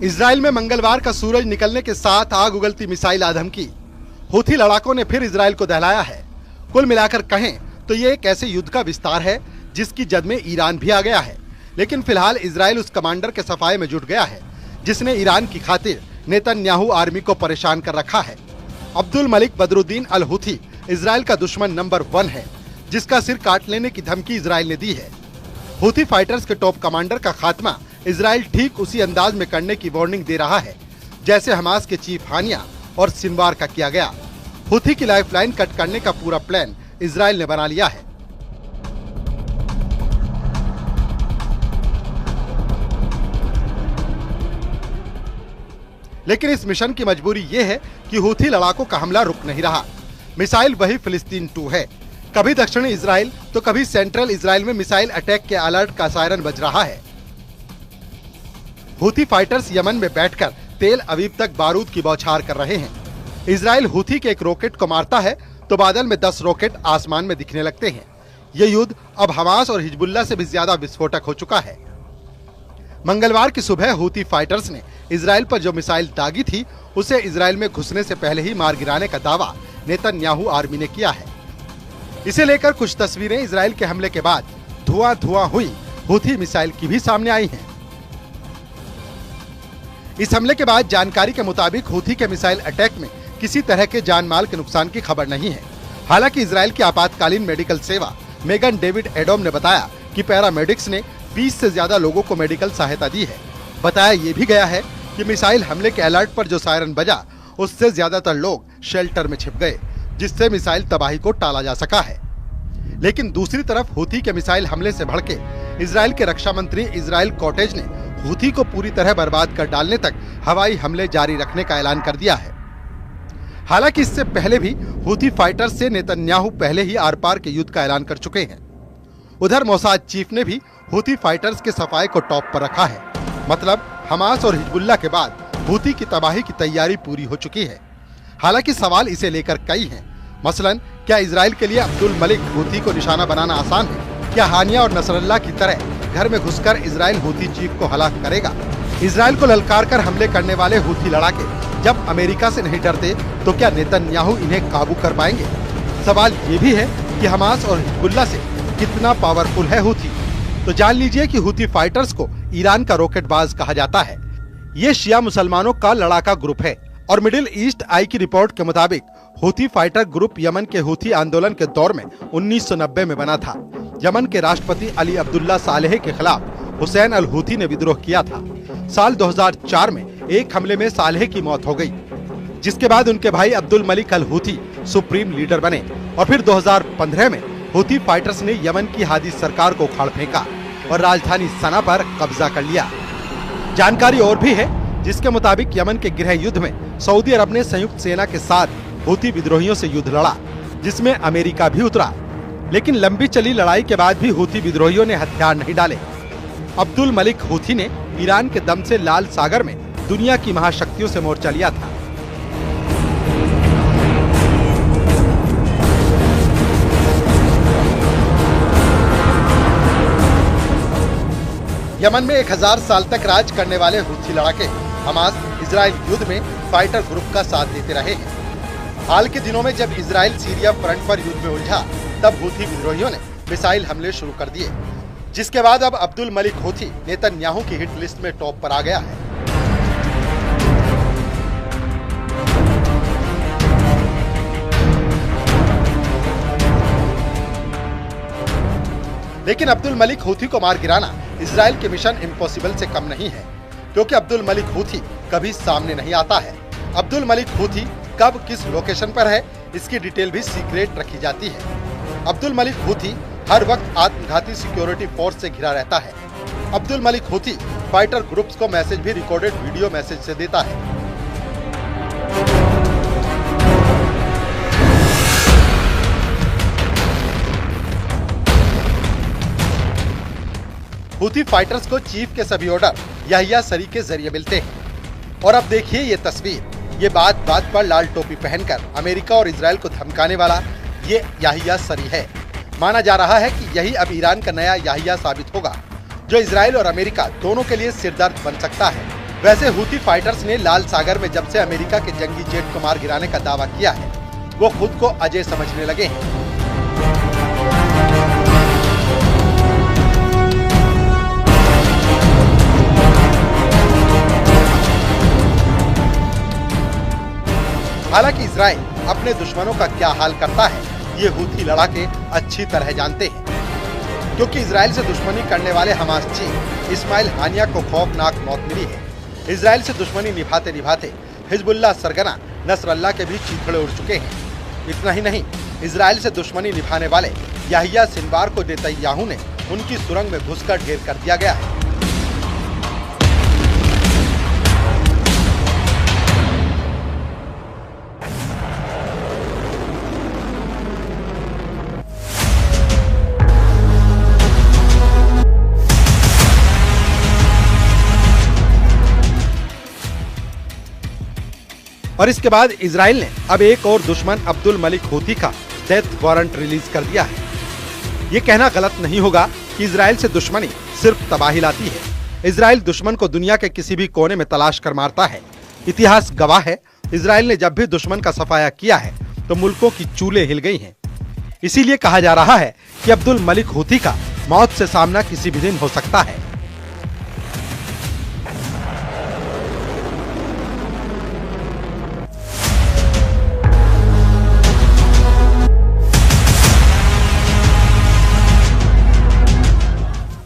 Israel में मंगलवार का सूरज निकलने के साथ आग उगलती मिसाइल आधम की। हूथी लड़ाकों ने फिर इजराइल को दहलाया है। कुल मिलाकर कहें तो ये एक ऐसे युद्ध का विस्तार है जिसकी जद में ईरान भी आ गया है। लेकिन फिलहाल इजराइल उस कमांडर के सफाये में जुट गया है जिसने ईरान की खातिर नेतन्याहू आर्मी को परेशान कर रखा है। अब्दुल मलिक बदरुद्दीन अल हूथी इजराइल का दुश्मन नंबर 1 है जिसका सिर काट लेने की धमकी इजराइल ने दी है। हूथी फाइटर्स के टॉप कमांडर का खात्मा इजराइल ठीक उसी अंदाज में करने की वार्निंग दे रहा है जैसे हमास के चीफ हानिया और सिनवार का किया गया। हूथी की लाइफलाइन कट करने का पूरा प्लान इजराइल ने बना लिया है। लेकिन इस मिशन की मजबूरी ये है कि हूथी लड़ाकों का हमला रुक नहीं रहा। मिसाइल वही फिलिस्तीन 2 है। कभी दक्षिणी इजराइल तो कभी सेंट्रल इजराइल में मिसाइल अटैक के अलर्ट का सायरन बज रहा है। हूथी फाइटर्स यमन में बैठकर तेल अवीव तक बारूद की बौछार कर रहे हैं। इजराइल हूथी के एक रॉकेट को मारता है तो बादल में 10 रॉकेट आसमान में दिखने लगते हैं। ये युद्ध अब हमास और हिजबुल्लाह से भी ज्यादा विस्फोटक हो चुका है। मंगलवार की सुबह हूथी फाइटर्स ने इजराइल पर जो मिसाइल दागी थी उसे इजराइल में घुसने से पहले ही मार गिराने का दावा नेतन्याहू आर्मी ने किया है। इसे लेकर कुछ तस्वीरें इजराइल के हमले के बाद धुआं हुई हूथी मिसाइल की भी सामने आई हैं। इस हमले के बाद जानकारी के मुताबिक हूथी के मिसाइल अटैक में किसी तरह के जान माल के नुकसान की खबर नहीं है। हालांकि इजराइल की आपातकालीन मेडिकल सेवा मेगन डेविड एडोम ने बताया कि पैरामेडिक्स ने 20 से ज्यादा लोगों को मेडिकल सहायता दी है। बताया ये भी गया है कि मिसाइल हमले के अलर्ट पर जो सायरन बजा उससे ज्यादातर लोग शेल्टर में छिप गए जिससे मिसाइल तबाही को टाला जा सका है। लेकिन दूसरी तरफ हूथी के मिसाइल हमले से भड़के इजराइल के रक्षा मंत्री इजराइल कॉटेज ने हूथी को पूरी तरह बर्बाद कर डालने तक हवाई हमले जारी रखने का ऐलान कर दिया है। हालांकि इससे पहले भी हूथी फाइटर्स से नेतन्याहू पहले ही आर पार के युद्ध का ऐलान कर चुके हैं। उधर मोसाद चीफ ने भी हूथी फाइटर्स के सफाये को टॉप पर रखा है। मतलब हमास और हिजबुल्लाह के बाद हूथी की तबाही की तैयारी पूरी हो चुकी है। हालांकि सवाल इसे लेकर कई हैं। मसलन क्या इजराइल के लिए अब्दुल मलिक हूथी को निशाना बनाना आसान है? क्या हानिया और नसरल्लाह की तरह घर में घुसकर इजराइल हूथी चीफ को हलाक करेगा? इजराइल को ललकार कर हमले करने वाले हूथी लड़ाके जब अमेरिका से नहीं डरते तो क्या नेतन्याहू इन्हें काबू कर पाएंगे? सवाल ये भी है कि हमास और हिजबुल्लाह से कितना पावरफुल है हूथी। तो जान लीजिए कि हूथी फाइटर्स को ईरान का रॉकेटबाज कहा जाता है। ये शिया मुसलमानों का लड़ाका ग्रुप है और मिडिल ईस्ट आई की रिपोर्ट के मुताबिक हूथी फाइटर ग्रुप यमन के हूथी आंदोलन के दौर में 1990 में बना था। यमन के राष्ट्रपति अली अब्दुल्ला सालेह के खिलाफ हुसैन अल हूथी ने विद्रोह किया था। साल 2004 में एक हमले में सालेह की मौत हो गई, जिसके बाद उनके भाई अब्दुल मलिक अल हूथी सुप्रीम लीडर बने और फिर 2015 में हूथी फाइटर्स ने यमन की हादी सरकार को उखाड़ फेंका और राजधानी सना पर कब्जा कर लिया। जानकारी और भी है जिसके मुताबिक यमन के गृह युद्ध में सऊदी अरब ने संयुक्त सेना के साथ हूथी विद्रोहियों से युद्ध लड़ा जिसमें अमेरिका भी उतरा। लेकिन लंबी चली लड़ाई के बाद भी हूथी विद्रोहियों ने हथियार नहीं डाले। अब्दुल मलिक हूथी ने ईरान के दम से लाल सागर में दुनिया की महाशक्तियों से मोर्चा लिया था। यमन में 1000 साल तक राज करने वाले हूथी लड़ाके हमास इजराइल युद्ध में फाइटर ग्रुप का साथ देते रहे हैं। हाल के दिनों में जब इजराइल सीरिया फ्रंट पर युद्ध में उलझा तब हूथी विद्रोहियों ने मिसाइल हमले शुरू कर दिए, जिसके बाद अब अब्दुल मलिक हूथी नेतन्याहू की हिट लिस्ट में टॉप पर आ गया है। लेकिन अब्दुल मलिक हूथी को मार गिराना इजराइल के मिशन इम्पॉसिबल से कम नहीं है, क्योंकि अब्दुल मलिक हूथी कभी सामने नहीं आता है। अब्दुल मलिक हूथी कब किस लोकेशन पर है इसकी डिटेल भी सीक्रेट रखी जाती है। अब्दुल मलिक हूथी हर वक्त आत्मघाती सिक्योरिटी फोर्स से घिरा रहता है। Abdul Malik Houthi fighter groups को मैसेज भी रिकॉर्डेड वीडियो मैसेज से देता है। हूथी फाइटर्स को चीफ के सभी ऑर्डर याहिया सरी के जरिए मिलते हैं। और अब देखिए ये तस्वीर। ये बात बात पर लाल टोपी पहनकर अमेरिका और इजराइल को धमकाने वाला ये याहिया सरी है। माना जा रहा है कि यही अब ईरान का नया याहिया साबित होगा, जो इजराइल और अमेरिका दोनों के लिए सिरदर्द बन सकता है। वैसे हूती फाइटर्स ने लाल सागर में जब से अमेरिका के जंगी जेट को मार गिराने का दावा किया है, वो खुद को अजय समझने लगे हैं। हालांकि इजराइल अपने दुश्मनों का क्या हाल करता है, ये हूती लड़ाके अच्छी तरह जानते हैं, क्योंकि इजराइल से दुश्मनी करने वाले हमास चीफ इस्माइल हानिया को खौफनाक मौत मिली है। इजराइल से दुश्मनी निभाते निभाते हिजबुल्लाह सरगना नसरल्लाह के भी चीथड़े उड़ चुके हैं। इतना ही नहीं, इजराइल से दुश्मनी निभाने वाले याहिया सिनवार को नेतन्याहू ने उनकी सुरंग में घुसकर ढेर कर दिया गया है। और इसके बाद इजराइल ने अब एक और दुश्मन अब्दुल मलिक हूती का डेथ वारंट रिलीज कर दिया है। ये कहना गलत नहीं होगा कि इजराइल से दुश्मनी सिर्फ तबाही लाती है। इजराइल दुश्मन को दुनिया के किसी भी कोने में तलाश कर मारता है। इतिहास गवाह है, इजराइल ने जब भी दुश्मन का सफाया किया है तो मुल्कों की चूलें हिल गई हैं। इसीलिए कहा जा रहा है कि अब्दुल मलिक हूती का मौत से सामना किसी भी दिन हो सकता है।